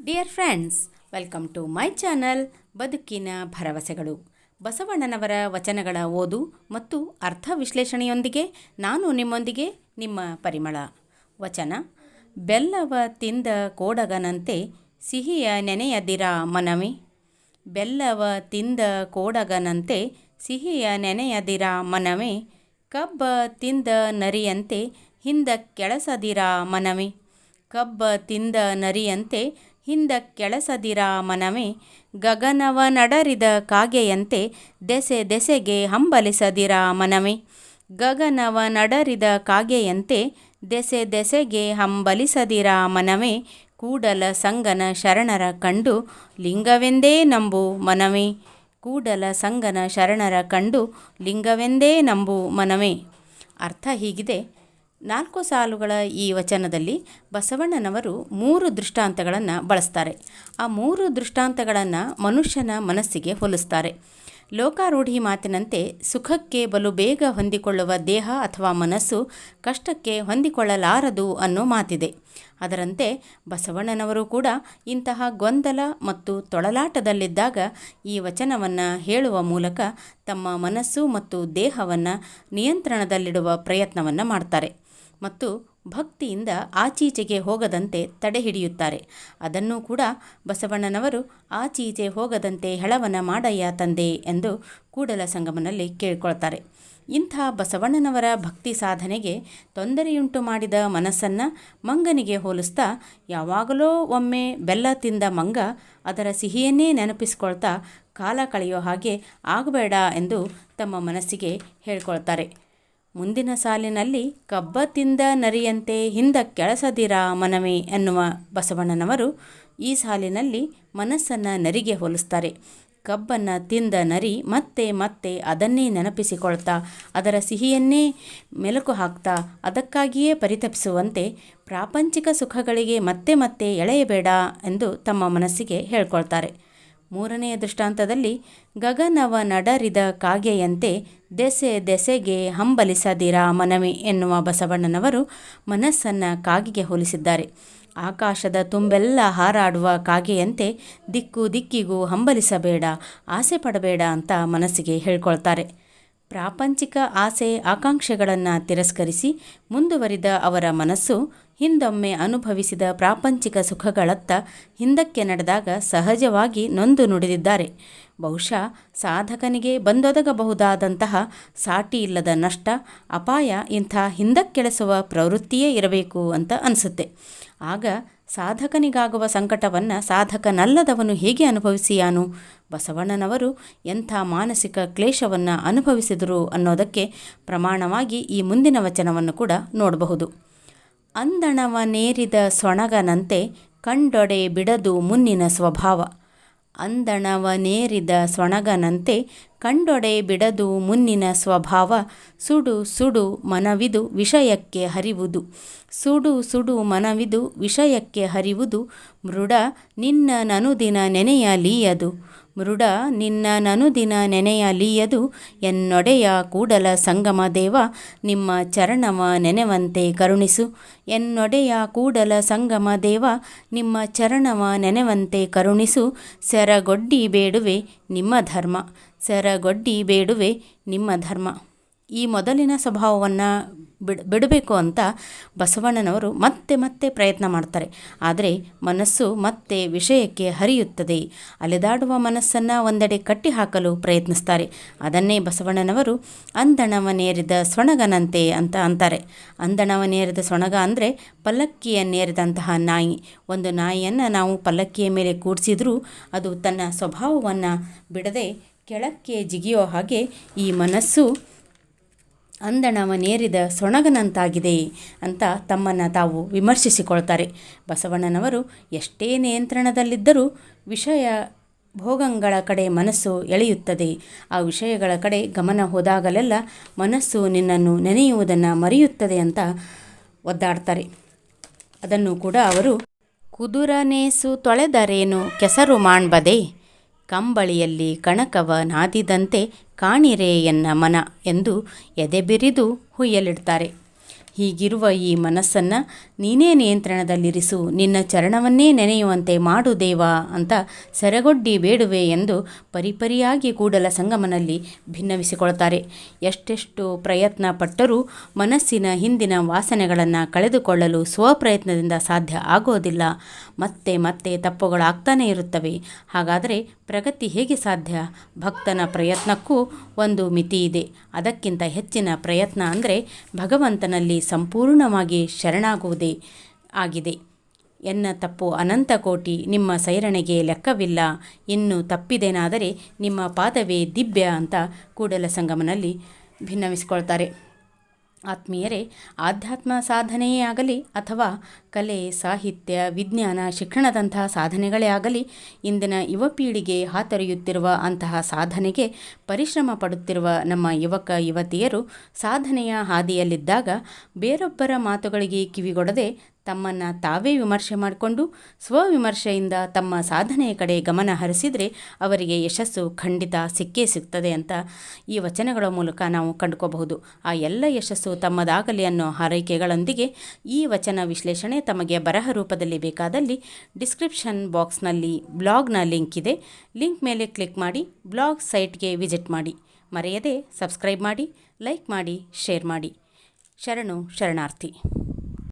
Dear friends, welcome to my channel ಬದುಕಿನ ಭರವಸೆಗಳು. ಬಸವಣ್ಣನವರ ವಚನಗಳ ಓದು ಮತ್ತು ಅರ್ಥ ವಿಶ್ಲೇಷಣೆಯೊಂದಿಗೆ ನಾನು ನಿಮ್ಮೊಂದಿಗೆ ನಿಮ್ಮ ಪರಿಮಳ. ವಚನ: ಬೆಲ್ಲವ ತಿಂದ ಕೋಡಗನಂತೆ ಸಿಹಿಯ ನೆನೆಯದಿರ ಮನವೇ. ಬೆಲ್ಲವ ತಿಂದ ಕೋಡಗನಂತೆ ಸಿಹಿಯ ನೆನೆಯದಿರ ಮನವೇ. ಕಬ್ಬ ತಿಂದ ನರಿಯಂತೆ ಹಿಂದಕ್ಕೆಳಸದಿರ ಮನವೇ. ಕಬ್ಬ ತಿಂದ ನರಿಯಂತೆ ಹಿಂದಕ್ಕೆಳಸದಿರ ಮನವೇ. ಗಗನವ ನಡರಿದ ಕಾಗೆಯಂತೆ ದೆಸೆ ದೆಸೆಗೆ ಹಂಬಲಿಸದಿರ ಮನವೇ. ಗಗನವ ನಡರಿದ ಕಾಗೆಯಂತೆ ದೆಸೆ ದೆಸೆಗೆ ಹಂಬಲಿಸದಿರ ಮನವೇ. ಕೂಡಲ ಸಂಗನ ಶರಣರ ಕಂಡು ಲಿಂಗವೆಂದೇ ನಂಬು ಮನವೇ. ಕೂಡಲ ಸಂಗನ ಶರಣರ ಕಂಡು ಲಿಂಗವೆಂದೇ ನಂಬು ಮನವೇ. ಅರ್ಥ ಹೀಗಿದೆ. 4 ಸಾಲುಗಳ ಈ ವಚನದಲ್ಲಿ ಬಸವಣ್ಣನವರು 3 ದೃಷ್ಟಾಂತಗಳನ್ನು ಬಳಸ್ತಾರೆ. ಆ 3 ದೃಷ್ಟಾಂತಗಳನ್ನು ಮನುಷ್ಯನ ಮನಸ್ಸಿಗೆ ಹೋಲಿಸ್ತಾರೆ. ಲೋಕಾರೂಢಿ ಮಾತಿನಂತೆ ಸುಖಕ್ಕೆ ಬಲು ಬೇಗ ಹೊಂದಿಕೊಳ್ಳುವ ದೇಹ ಅಥವಾ ಮನಸ್ಸು ಕಷ್ಟಕ್ಕೆ ಹೊಂದಿಕೊಳ್ಳಲಾರದು ಅನ್ನೋ ಮಾತಿದೆ. ಅದರಂತೆ ಬಸವಣ್ಣನವರು ಕೂಡ ಇಂತಹ ಗೊಂದಲ ಮತ್ತು ತೊಳಲಾಟದಲ್ಲಿದ್ದಾಗ ಈ ವಚನವನ್ನು ಹೇಳುವ ಮೂಲಕ ತಮ್ಮ ಮನಸ್ಸು ಮತ್ತು ದೇಹವನ್ನು ನಿಯಂತ್ರಣದಲ್ಲಿಡುವ ಪ್ರಯತ್ನವನ್ನು ಮಾಡ್ತಾರೆ ಮತ್ತು ಭಕ್ತಿಯಿಂದ ಆಚೀಚೆಗೆ ಹೋಗದಂತೆ ತಡೆ ಹಿಡಿಯುತ್ತಾರೆ. ಅದನ್ನೂ ಕೂಡ ಬಸವಣ್ಣನವರು ಆಚೀಚೆ ಹೋಗದಂತೆ ಹೆಳವನ ಮಾಡಯ್ಯ ತಂದೆ ಎಂದು ಕೂಡಲ ಸಂಗಮನಲ್ಲಿ ಕೇಳ್ಕೊಳ್ತಾರೆ. ಇಂಥ ಬಸವಣ್ಣನವರ ಭಕ್ತಿ ಸಾಧನೆಗೆ ತೊಂದರೆಯುಂಟು ಮಾಡಿದ ಮನಸ್ಸನ್ನು ಮಂಗನಿಗೆ ಹೋಲಿಸ್ತಾ, ಯಾವಾಗಲೋ ಒಮ್ಮೆ ಬೆಲ್ಲ ತಿಂದ ಮಂಗ ಅದರ ಸಿಹಿಯನ್ನೇ ನೆನಪಿಸ್ಕೊಳ್ತಾ ಕಾಲ ಕಳೆಯೋ ಹಾಗೆ ಆಗಬೇಡ ಎಂದು ತಮ್ಮ ಮನಸ್ಸಿಗೆ ಹೇಳ್ಕೊಳ್ತಾರೆ. ಮುಂದಿನ ಸಾಲಿನಲ್ಲಿ ಕಬ್ಬ ತಿಂದ ನರಿಯಂತೆ ಹಿಂದಕ್ಕೆಳಸದಿರ ಮನವೇ ಎನ್ನುವ ಬಸವಣ್ಣನವರು ಈ ಸಾಲಿನಲ್ಲಿ ಮನಸ್ಸನ್ನು ನರಿಗೆ ಹೋಲಿಸ್ತಾರೆ. ಕಬ್ಬನ್ನು ತಿಂದ ನರಿ ಮತ್ತೆ ಮತ್ತೆ ಅದನ್ನೇ ನೆನಪಿಸಿಕೊಳ್ತಾ ಅದರ ಸಿಹಿಯನ್ನೇ ಮೆಲುಕು ಹಾಕ್ತಾ ಅದಕ್ಕಾಗಿಯೇ ಪರಿತಪಿಸುವಂತೆ ಪ್ರಾಪಂಚಿಕ ಸುಖಗಳಿಗೆ ಮತ್ತೆ ಮತ್ತೆ ಎಳೆಯಬೇಡ ಎಂದು ತಮ್ಮ ಮನಸ್ಸಿಗೆ ಹೇಳ್ಕೊಳ್ತಾರೆ. 3ನೆಯ ದೃಷ್ಟಾಂತದಲ್ಲಿ ಗಗನವ ನಡರಿದ ಕಾಗೆಯಂತೆ ದೆಸೆ ದೆಸೆಗೆ ಹಂಬಲಿಸದಿರ ಮನವೇ ಎನ್ನುವ ಬಸವಣ್ಣನವರು ಮನಸ್ಸನ್ನು ಕಾಗೆಗೆ ಹೋಲಿಸಿದ್ದಾರೆ. ಆಕಾಶದ ತುಂಬೆಲ್ಲ ಹಾರಾಡುವ ಕಾಗೆಯಂತೆ ದಿಕ್ಕು ದಿಕ್ಕಿಗೂ ಹಂಬಲಿಸಬೇಡ, ಆಸೆ ಪಡಬೇಡ ಅಂತ ಮನಸ್ಸಿಗೆ ಹೇಳ್ಕೊಳ್ತಾರೆ. ಪ್ರಾಪಂಚಿಕ ಆಸೆ ಆಕಾಂಕ್ಷೆಗಳನ್ನು ತಿರಸ್ಕರಿಸಿ ಮುಂದುವರಿದ ಅವರ ಮನಸ್ಸು ಹಿಂದೊಮ್ಮೆ ಅನುಭವಿಸಿದ ಪ್ರಾಪಂಚಿಕ ಸುಖಗಳತ್ತ ಹಿಂದಕ್ಕೆ ನಡೆದಾಗ ಸಹಜವಾಗಿ ನೊಂದು ನುಡಿದಿದ್ದಾರೆ. ಬಹುಶಃ ಸಾಧಕನಿಗೆ ಬಂದೊದಗಬಹುದಾದಂತಹ ಸಾಟಿ ಇಲ್ಲದ ನಷ್ಟ, ಅಪಾಯ ಇಂಥ ಹಿಂದಕ್ಕೆಳೆಸುವ ಪ್ರವೃತ್ತಿಯೇ ಇರಬೇಕು ಅಂತ ಅನಿಸುತ್ತೆ. ಆಗ ಸಾಧಕನಿಗಾಗುವ ಸಂಕಟವನ್ನು ಸಾಧಕನಲ್ಲದವನು ಹೇಗೆ ಅನುಭವಿಸಿಯಾನು? ಬಸವಣ್ಣನವರು ಎಂಥ ಮಾನಸಿಕ ಕ್ಲೇಶವನ್ನು ಅನುಭವಿಸಿದರು ಅನ್ನೋದಕ್ಕೆ ಪ್ರಮಾಣವಾಗಿ ಈ ಮುಂದಿನ ವಚನವನ್ನು ಕೂಡ ನೋಡಬಹುದು. ಅಂದಣವನೇರಿದ ಸೊಣಗನಂತೆ ಕಂಡೊಡೆ ಬಿಡದು ಮುನ್ನಿನ ಸ್ವಭಾವ. ಅಂದಣವನೇರಿದ ಸೊಣಗನಂತೆ ಕಂಡೊಡೆ ಬಿಡದು ಮುನ್ನಿನ ಸ್ವಭಾವ. ಸುಡು ಸುಡು ಮನವಿದು ವಿಷಯಕ್ಕೆ ಹರಿವುದು. ಸುಡು ಸುಡು ಮನವಿದು ವಿಷಯಕ್ಕೆ ಹರಿವುದು. ಮೃಡ ನಿನ್ನ ನನುದಿನ ನೆನೆಯಲೀಯದು. ಮೃಡ ನಿನ್ನ ನನುದಿನ ನೆನೆಯಲೀಯದು. ಎನ್ನೊಡೆಯ ಕೂಡಲ ಸಂಗಮ ದೇವ ನಿಮ್ಮ ಚರಣವ ನೆನೆವಂತೆ ಕರುಣಿಸು. ಎನ್ನೊಡೆಯ ಕೂಡಲ ಸಂಗಮ ದೇವ ನಿಮ್ಮ ಚರಣವ ನೆನೆವಂತೆ ಕರುಣಿಸು. ಸೆರಗೊಡ್ಡಿ ಬೇಡುವೆ ನಿಮ್ಮ ಧರ್ಮ. ಸೆರಗೊಡ್ಡಿ ಬೇಡುವೆ ನಿಮ್ಮ ಧರ್ಮ. ಈ ಮೊದಲಿನ ಸ್ವಭಾವವನ್ನು ಬಿಡಬೇಕು ಅಂತ ಬಸವಣ್ಣನವರು ಮತ್ತೆ ಮತ್ತೆ ಪ್ರಯತ್ನ ಮಾಡ್ತಾರೆ. ಆದರೆ ಮನಸ್ಸು ಮತ್ತೆ ವಿಷಯಕ್ಕೆ ಹರಿಯುತ್ತದೆ. ಅಲೆದಾಡುವ ಮನಸ್ಸನ್ನು ಒಂದೆಡೆ ಕಟ್ಟಿಹಾಕಲು ಪ್ರಯತ್ನಿಸ್ತಾರೆ. ಅದನ್ನೇ ಬಸವಣ್ಣನವರು ಅಂದಣವನೇರಿದ ಸೊಣಗನಂತೆ ಅಂತ ಅಂತಾರೆ. ಅಂದಣವನೇರಿದ ಸೊಣಗ ಅಂದರೆ ಪಲ್ಲಕ್ಕಿಯನ್ನೇರಿದಂತಹ ನಾಯಿ. ಒಂದು ನಾಯಿಯನ್ನು ನಾವು ಪಲ್ಲಕ್ಕಿಯ ಮೇಲೆ ಕೂಡಿಸಿದ್ರೂ ಅದು ತನ್ನ ಸ್ವಭಾವವನ್ನು ಬಿಡದೆ ಕೆಳಕ್ಕೆ ಜಿಗಿಯೋ ಹಾಗೆ ಈ ಮನಸ್ಸು ಅಂದಣವನೇರಿದ ಸೊಣಗನಂತಾಗಿದೆ ಅಂತ ತಮ್ಮನ್ನು ತಾವು ವಿಮರ್ಶಿಸಿಕೊಳ್ತಾರೆ. ಬಸವಣ್ಣನವರು ಎಷ್ಟೇ ನಿಯಂತ್ರಣದಲ್ಲಿದ್ದರೂ ವಿಷಯ ಭೋಗಗಳ ಕಡೆ ಮನಸ್ಸು ಎಳೆಯುತ್ತದೆ. ಆ ವಿಷಯಗಳ ಕಡೆ ಗಮನ ಹೋದಾಗಲೆಲ್ಲ ಮನಸ್ಸು ನಿನ್ನನ್ನು ನೆನೆಯುವುದನ್ನು ಮರೆಯುತ್ತದೆ ಅಂತ ಒದ್ದಾಡ್ತಾರೆ. ಅದನ್ನು ಕೂಡ ಅವರು ಕುದುರನೇಸು ತೊಳೆದರೇನು ಕೆಸರು ಮಾಡ್ಬದೆ. ಕಂಬಳಿಯಲ್ಲಿ ಕಣಕವ ನಾದಿದಂತೆ ಕಾಣಿರೆ ಎನ್ನ ಮನ ಎಂದು ಎದೆಬಿರಿದು ಹುಯ್ಯಲಿಡ್ತಾರೆ. ಹೀಗಿರುವ ಈ ಮನಸ್ಸನ್ನು ನೀನೇ ನಿಯಂತ್ರಣದಲ್ಲಿರಿಸು, ನಿನ್ನ ಚರಣವನ್ನೇ ನೆನೆಯುವಂತೆ ಮಾಡು ದೇವ ಅಂತ ಸೆರಗೊಡ್ಡಿ ಬೇಡುವೆ ಎಂದು ಪರಿಪರಿಯಾಗಿ ಕೂಡಲ ಸಂಗಮನಲ್ಲಿ ಭಿನ್ನವಿಸಿಕೊಳ್ತಾರೆ. ಎಷ್ಟೆಷ್ಟು ಪ್ರಯತ್ನ ಪಟ್ಟರೂ ಮನಸ್ಸಿನ ಹಿಂದಿನ ವಾಸನೆಗಳನ್ನು ಕಳೆದುಕೊಳ್ಳಲು ಸ್ವಪ್ರಯತ್ನದಿಂದ ಸಾಧ್ಯ ಆಗೋದಿಲ್ಲ. ಮತ್ತೆ ಮತ್ತೆ ತಪ್ಪುಗಳಾಗ್ತಾನೇ ಇರುತ್ತವೆ. ಹಾಗಾದರೆ ಪ್ರಗತಿ ಹೇಗೆ ಸಾಧ್ಯ? ಭಕ್ತನ ಪ್ರಯತ್ನಕ್ಕೂ ಒಂದು ಮಿತಿ ಇದೆ. ಅದಕ್ಕಿಂತ ಹೆಚ್ಚಿನ ಪ್ರಯತ್ನ ಅಂದರೆ ಭಗವಂತನಲ್ಲಿ ಸಂಪೂರ್ಣವಾಗಿ ಶರಣಾಗುವುದೇ ಆಗಿದೆ. ಎನ್ನ ತಪ್ಪು ಅನಂತ ಕೋಟಿ, ನಿಮ್ಮ ಸೈರಣೆಗೆ ಲೆಕ್ಕವಿಲ್ಲ, ಇನ್ನು ತಪ್ಪಿದೇನಾದರೆ ನಿಮ್ಮ ಪಾದವೇ ದಿವ್ಯ ಅಂತ ಕೂಡಲ ಸಂಗಮನಲ್ಲಿ ಭಿನ್ನವಿಸಿಕೊಳ್ತಾರೆ. ಆತ್ಮೀಯರೇ, ಆಧ್ಯಾತ್ಮ ಸಾಧನೆಯೇ ಆಗಲಿ ಅಥವಾ ಕಲೆ, ಸಾಹಿತ್ಯ, ವಿಜ್ಞಾನ, ಶಿಕ್ಷಣದಂತಹ ಸಾಧನೆಗಳೇ ಆಗಲಿ, ಇಂದಿನ ಯುವ ಪೀಳಿಗೆ ಹಾತೊರೆಯುತ್ತಿರುವ ಅಂತಹ ಸಾಧನೆಗೆ ಪರಿಶ್ರಮ ಪಡುತ್ತಿರುವ ನಮ್ಮ ಯುವಕ ಯುವತಿಯರು ಸಾಧನೆಯ ಹಾದಿಯಲ್ಲಿದ್ದಾಗ ಬೇರೊಬ್ಬರ ಮಾತುಗಳಿಗೆ ಕಿವಿಗೊಡದೆ ತಮ್ಮನ್ನು ತಾವೇ ವಿಮರ್ಶೆ ಮಾಡಿಕೊಂಡು ಸ್ವವಿಮರ್ಶೆಯಿಂದ ತಮ್ಮ ಸಾಧನೆಯ ಕಡೆ ಗಮನ ಹರಿಸಿದರೆ ಅವರಿಗೆ ಯಶಸ್ಸು ಖಂಡಿತ ಸಿಕ್ಕೇ ಸಿಗ್ತದೆ ಅಂತ ಈ ವಚನಗಳ ಮೂಲಕ ನಾವು ಕಂಡುಕೋಬಹುದು. ಆ ಎಲ್ಲ ಯಶಸ್ಸು ತಮ್ಮದಾಗಲಿ ಅನ್ನೋ ಹಾರೈಕೆಗಳೊಂದಿಗೆ ಈ ವಚನ ವಿಶ್ಲೇಷಣೆ ತಮಗೆ ಬರಹ ರೂಪದಲ್ಲಿ ಬೇಕಾದಲ್ಲಿ ಡಿಸ್ಕ್ರಿಪ್ಷನ್ ಬಾಕ್ಸ್ನಲ್ಲಿ ಬ್ಲಾಗ್ನ ಲಿಂಕ್ ಇದೆ. ಲಿಂಕ್ ಮೇಲೆ ಕ್ಲಿಕ್ ಮಾಡಿ ಬ್ಲಾಗ್ ಸೈಟ್ಗೆ ವಿಸಿಟ್ ಮಾಡಿ. ಮರೆಯದೆ ಸಬ್ಸ್ಕ್ರೈಬ್ ಮಾಡಿ, ಲೈಕ್ ಮಾಡಿ, ಶೇರ್ ಮಾಡಿ. ಶರಣು ಶರಣಾರ್ಥಿ.